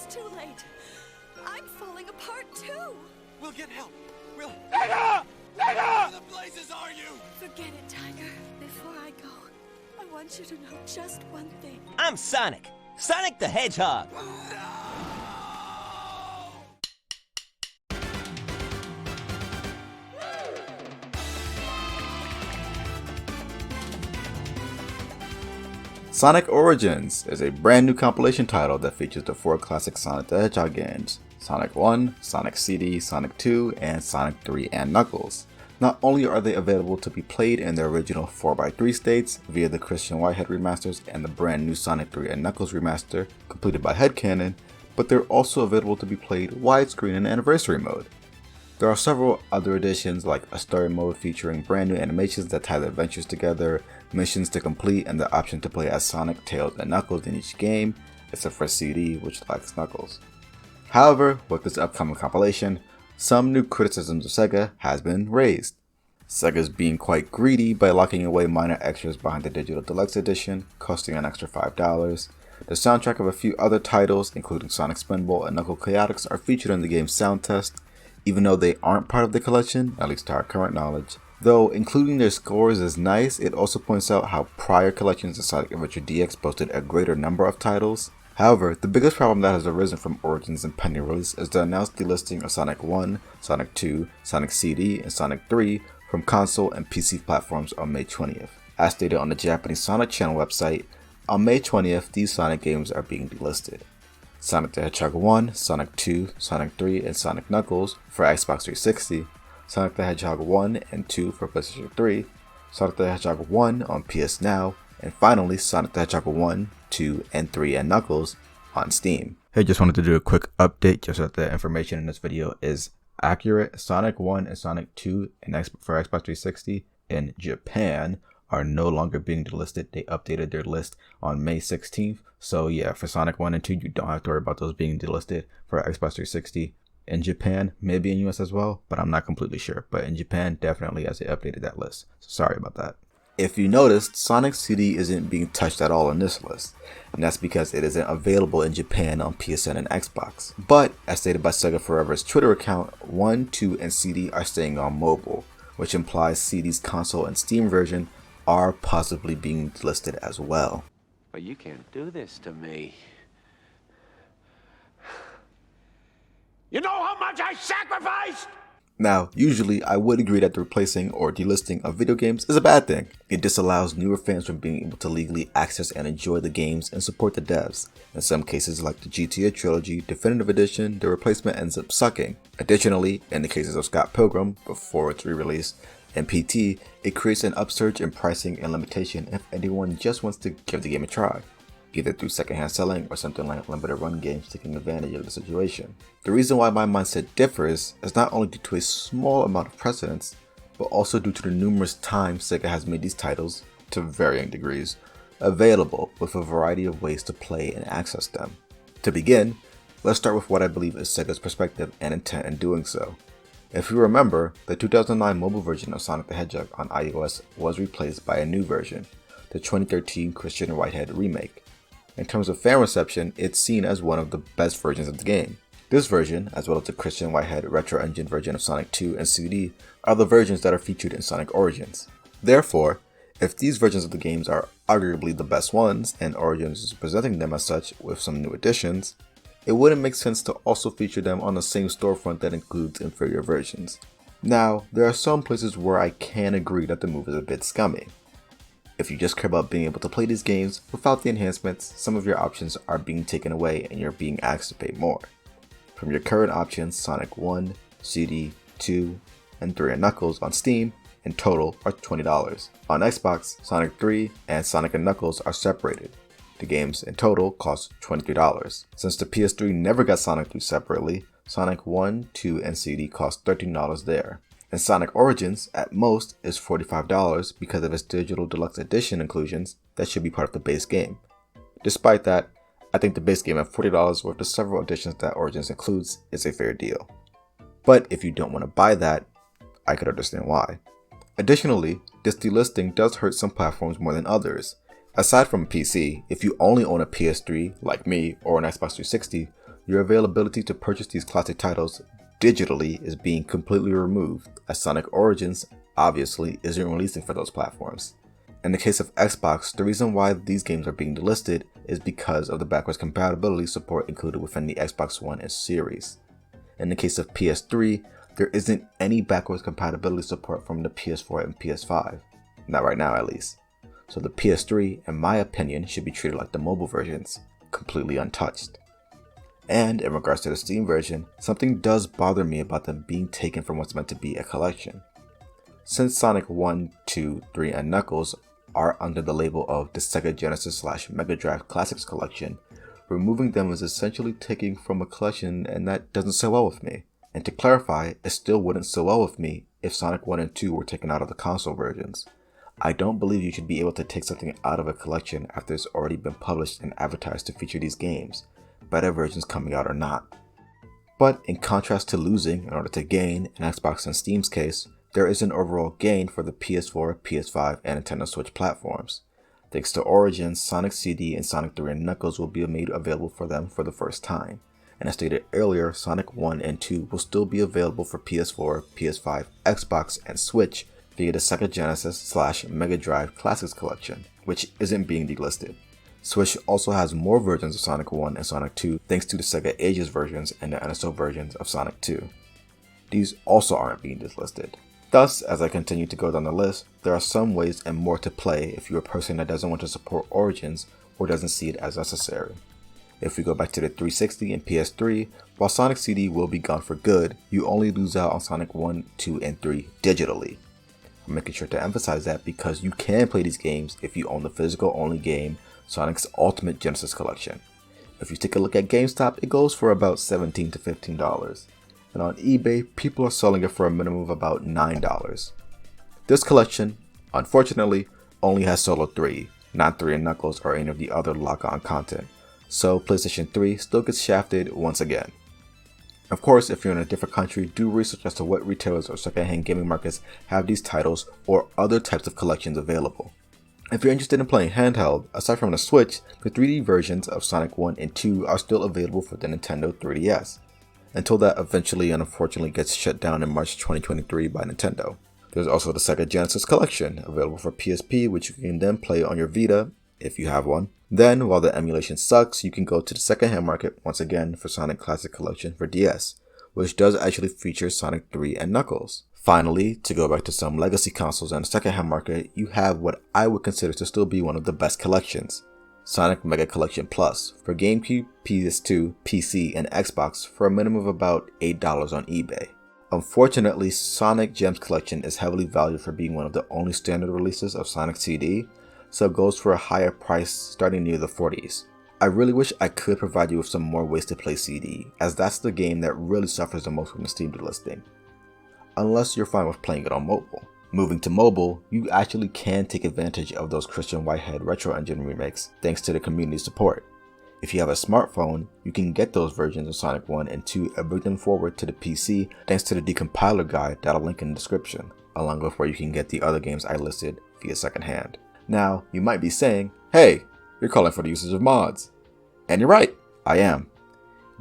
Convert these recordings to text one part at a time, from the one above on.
too late. I'm falling apart too. We'll get help. We'll... Tiger! Where the blazes are you? Forget it, Tiger. Before I go, I want you to know just one thing. I'm Sonic. Sonic the Hedgehog. Sonic Origins is a brand new compilation title that features the 4 classic Sonic the Hedgehog games, Sonic 1, Sonic CD, Sonic 2, and Sonic 3 and Knuckles. Not only are they available to be played in their original 4x3 states via the Christian Whitehead remasters and the brand new Sonic 3 and Knuckles remaster completed by Headcanon, but they're also available to be played widescreen in Anniversary mode. There are several other additions like a story mode featuring brand new animations that tie the adventures together, missions to complete, and the option to play as Sonic, Tails, and Knuckles in each game, except for CD, which lacks Knuckles. However, with this upcoming compilation, some new criticisms of Sega has been raised. Sega's being quite greedy by locking away minor extras behind the digital deluxe edition, costing an extra $5. The soundtrack of a few other titles, including Sonic Spinball and Knuckle Chaotix, are featured in the game's sound test, even though they aren't part of the collection, at least to our current knowledge. Though including their scores is nice, it also points out how prior collections of Sonic Adventure DX boasted a greater number of titles. However, the biggest problem that has arisen from Origins' impending release is the announced delisting of Sonic 1, Sonic 2, Sonic CD, and Sonic 3 from console and PC platforms on May 20th. As stated on the Japanese Sonic Channel website, on May 20th, these Sonic games are being delisted. Sonic the Hedgehog 1, Sonic 2, Sonic 3, and Sonic Knuckles for Xbox 360, Sonic the Hedgehog 1 and 2 for PlayStation 3, Sonic the Hedgehog 1 on PS Now, and finally Sonic the Hedgehog 1, 2, and 3 and Knuckles on Steam. Hey, just wanted to do a quick update just so that the information in this video is accurate. Sonic 1 and Sonic 2 for Xbox 360 in Japan are no longer being delisted. They updated their list on May 16th. So yeah, for Sonic 1 and 2, you don't have to worry about those being delisted. For Xbox 360 in Japan, maybe in US as well, but I'm not completely sure. But in Japan, definitely as they updated that list. So sorry about that. If you noticed, Sonic CD isn't being touched at all on this list, and that's because it isn't available in Japan on PSN and Xbox. But, as stated by Sega Forever's Twitter account, 1, 2, and CD are staying on mobile, which implies CD's console and Steam version are possibly being listed as well. But you can't do this to me. You know how much I sacrificed? Now, usually I would agree that the replacing or delisting of video games is a bad thing. It disallows newer fans from being able to legally access and enjoy the games and support the devs. In some cases like the GTA Trilogy Definitive Edition, the replacement ends up sucking. Additionally, in the cases of Scott Pilgrim, before its re-release, and PT, it creates an upsurge in pricing and limitation if anyone just wants to give the game a try, either through secondhand selling or something like limited run games taking advantage of the situation. The reason why my mindset differs is not only due to a small amount of precedence, but also due to the numerous times Sega has made these titles, to varying degrees, available with a variety of ways to play and access them. To begin, let's start with what I believe is Sega's perspective and intent in doing so. If you remember, the 2009 mobile version of Sonic the Hedgehog on iOS was replaced by a new version, the 2013 Christian Whitehead remake. In terms of fan reception, it's seen as one of the best versions of the game. This version, as well as the Christian Whitehead Retro Engine version of Sonic 2 and CD, are the versions that are featured in Sonic Origins. Therefore, if these versions of the games are arguably the best ones, and Origins is presenting them as such with some new additions, it wouldn't make sense to also feature them on the same storefront that includes inferior versions. Now, there are some places where I can agree that the move is a bit scummy. If you just care about being able to play these games without the enhancements, some of your options are being taken away and you're being asked to pay more. From your current options, Sonic 1, CD, 2, and 3 and Knuckles on Steam, in total are $20. On Xbox, Sonic 3 and Sonic and Knuckles are separated. The games in total cost $23. Since the PS3 never got Sonic 3 separately, Sonic 1, 2, and CD cost $13 there. And Sonic Origins, at most, is $45 because of its digital deluxe edition inclusions that should be part of the base game. Despite that, I think the base game at $40 worth the several additions that Origins includes is a fair deal. But if you don't want to buy that, I could understand why. Additionally, this delisting does hurt some platforms more than others. Aside from PC, if you only own a PS3, like me, or an Xbox 360, your availability to purchase these classic titles digitally is being completely removed, as Sonic Origins obviously isn't releasing for those platforms. In the case of Xbox, the reason why these games are being delisted is because of the backwards compatibility support included within the Xbox One S series. In the case of PS3, there isn't any backwards compatibility support from the PS4 and PS5, not right now at least. So the PS3, in my opinion, should be treated like the mobile versions, completely untouched. And in regards to the Steam version, something does bother me about them being taken from what's meant to be a collection. Since Sonic 1, 2, 3, and Knuckles are under the label of the Sega Genesis / Mega Drive Classics Collection, removing them is essentially taking from a collection, and that doesn't sit well with me. And to clarify, it still wouldn't sit well with me if Sonic 1 and 2 were taken out of the console versions. I don't believe you should be able to take something out of a collection after it's already been published and advertised to feature these games, better versions coming out or not. But in contrast to losing in order to gain, in Xbox and Steam's case, there is an overall gain for the PS4, PS5, and Nintendo Switch platforms. Thanks to Origins, Sonic CD and Sonic 3 and Knuckles will be made available for them for the first time. And as stated earlier, Sonic 1 and 2 will still be available for PS4, PS5, Xbox, and Switch via the Sega Genesis / Mega Drive Classics Collection, which isn't being delisted. Switch also has more versions of Sonic 1 and Sonic 2 thanks to the Sega Ages versions and the NSO versions of Sonic 2. These also aren't being delisted. Thus, as I continue to go down the list, there are some ways and more to play if you're a person that doesn't want to support Origins or doesn't see it as necessary. If we go back to the 360 and PS3, while Sonic CD will be gone for good, you only lose out on Sonic 1, 2, and 3 digitally. I'm making sure to emphasize that because you can play these games if you own the physical only game, Sonic's Ultimate Genesis Collection. If you take a look at GameStop, it goes for about $17 to $15. And on eBay, people are selling it for a minimum of about $9. This collection, unfortunately, only has Solo 3, not 3 and Knuckles or any of the other lock-on content, so PlayStation 3 still gets shafted once again. Of course, if you're in a different country, do research as to what retailers or secondhand gaming markets have these titles or other types of collections available. If you're interested in playing handheld, aside from the Switch, the 3D versions of Sonic 1 and 2 are still available for the Nintendo 3DS, until that eventually and unfortunately gets shut down in March 2023 by Nintendo. There's also the Sega Genesis Collection, available for PSP, which you can then play on your Vita, if you have one. Then, while the emulation sucks, you can go to the secondhand market once again for Sonic Classic Collection for DS, which does actually feature Sonic 3 and Knuckles. Finally, to go back to some legacy consoles and the secondhand market, you have what I would consider to still be one of the best collections, Sonic Mega Collection Plus, for GameCube, PS2, PC, and Xbox for a minimum of about $8 on eBay. Unfortunately, Sonic Gems Collection is heavily valued for being one of the only standard releases of Sonic CD, so it goes for a higher price starting near the 40s. I really wish I could provide you with some more ways to play CD, as that's the game that really suffers the most from the Steam delisting. Unless you're fine with playing it on mobile. Moving to mobile, you actually can take advantage of those Christian Whitehead Retro Engine remakes thanks to the community support. If you have a smartphone, you can get those versions of Sonic 1 and 2 and bring them forward to the PC thanks to the decompiler guide that I'll link in the description, along with where you can get the other games I listed via secondhand. Now, you might be saying, hey, you're calling for the usage of mods. And you're right, I am.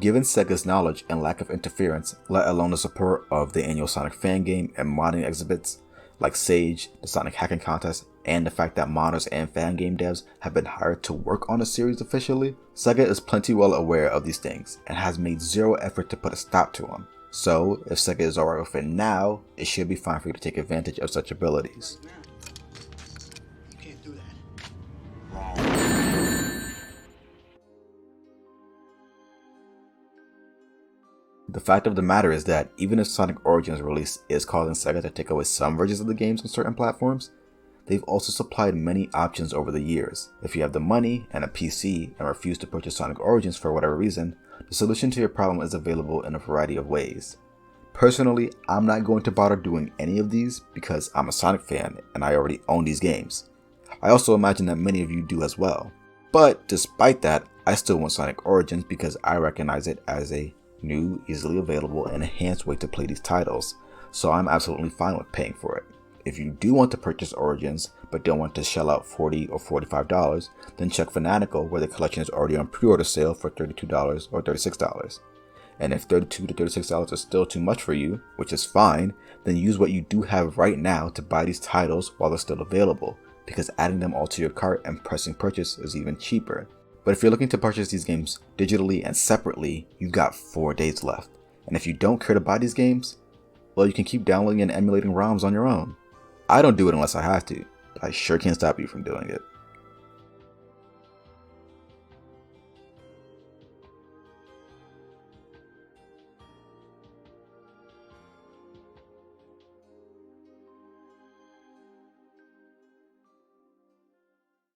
Given Sega's knowledge and lack of interference, let alone the support of the annual Sonic fan game and modding exhibits like Sage, the Sonic hacking contest, and the fact that modders and fan game devs have been hired to work on the series officially, Sega is plenty well aware of these things and has made zero effort to put a stop to them. So, if Sega is alright with it now, it should be fine for you to take advantage of such abilities. You can't do that. The fact of the matter is that even if Sonic Origins release is causing Sega to take away some versions of the games on certain platforms, they've also supplied many options over the years. If you have the money and a PC and refuse to purchase Sonic Origins for whatever reason, the solution to your problem is available in a variety of ways. Personally, I'm not going to bother doing any of these because I'm a Sonic fan and I already own these games. I also imagine that many of you do as well. But despite that, I still want Sonic Origins because I recognize it as a new, easily available, and enhanced way to play these titles, so I'm absolutely fine with paying for it. if you do want to purchase Origins but don't want to shell out $40 or $45, then check Fanatical, where the collection is already on pre-order sale for $32 or $36. And if $32 to $36 is still too much for you, which is fine, then use what you do have right now to buy these titles while they're still available, because adding them all to your cart and pressing purchase is even cheaper. But if you're looking to purchase these games digitally and separately, you've got 4 days left. And if you don't care to buy these games, well, you can keep downloading and emulating ROMs on your own. I don't do it unless I have to, but I sure can't stop you from doing it.